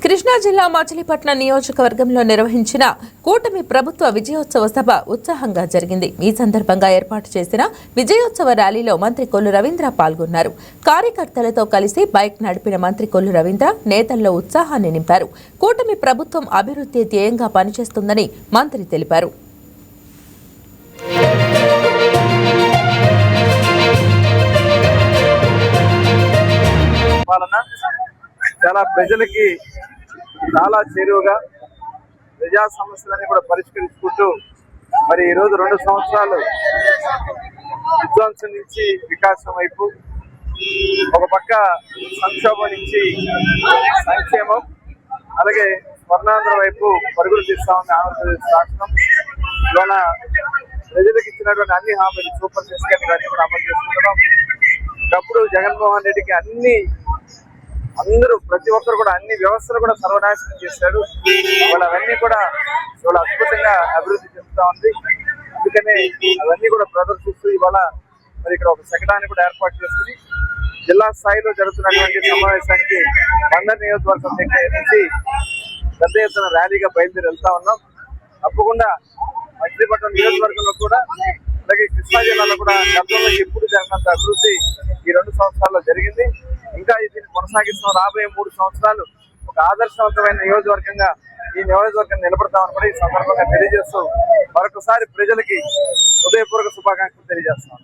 కృష్ణా జిల్లా మచిలీపట్నం నియోజకవర్గంలో నిర్వహించిన కూటమి ప్రభుత్వ విజయోత్సవ సభ ఉత్సాహంగా జరిగింది. ఈ సందర్భంగా ఏర్పాటు చేసిన విజయోత్సవ ర్యాలీలో మంత్రి కొల్లు రవీంద్ర పాల్గొన్నారు. కార్యకర్తలతో కలిసి బైక్ నడిపిన మంత్రి కొల్లు రవీంద్ర నేతల్లో ఉత్సాహాన్ని నింపారు. కూటమి ప్రభుత్వం అభివృద్ధి ధ్యేయంగా పనిచేస్తుందని మంత్రి తెలిపారు. చాలా ప్రజలకి చాలా చేరువగా ప్రజా సమస్యలన్నీ కూడా పరిష్కరించుకుంటూ మరి ఈరోజు 2 సంవత్సరాలు విధ్వంసం నుంచి వికాసం వైపు, ఒక పక్క సంక్షోభం నుంచి సంక్షేమం, అలాగే స్వర్ణాంధ్ర వైపు పరుగులు తీస్తా ఉంది ఆంధ్రప్రదేశ్ రాష్ట్రం. ఇవాళ ప్రజలకు ఇచ్చినటువంటి అన్ని హామీలు సూపర్ సిక్స్ కానీ కూడా అమలు చేసుకుంటున్నాం. ఒకప్పుడు జగన్మోహన్ రెడ్డికి అందరూ ప్రతి ఒక్కరు కూడా అన్ని వ్యవస్థలు కూడా సర్వనాశనం చేశాడు. అవన్నీ కూడా ఇవాళ అద్భుతంగా అభివృద్ధి చెందుతా ఉంది. అందుకనే అవన్నీ కూడా ప్రదర్శిస్తూ ఇవాళ మరి ఇక్కడ ఒక శకటాన్ని కూడా ఏర్పాటు చేసుకుని జిల్లా స్థాయిలో జరుగుతున్నటువంటి సమావేశానికి బందర్ నియోజకవర్గం నుంచి పెద్ద ఎత్తున ర్యాలీగా బయలుదేరి వెళ్తా ఉన్నాం. తప్పకుండా మచిలీపట్నం నియోజకవర్గంలో కూడా, అలాగే కృష్ణా జిల్లాలో కూడా గతంలో ఎప్పుడు జరిగినంత అభివృద్ధి ఈ 2 సంవత్సరాల్లో జరిగింది. ఇంకా దీన్ని కొనసాగిస్తున్న రాబోయే 3 సంవత్సరాలు ఒక ఆదర్శవంతమైన నియోజకవర్గంగా ఈ నియోజకవర్గం నిలబడతామని కూడా ఈ సందర్భంగా తెలియజేస్తూ మరొకసారి ప్రజలకి హృదయపూర్వక శుభాకాంక్షలు తెలియజేస్తున్నాం.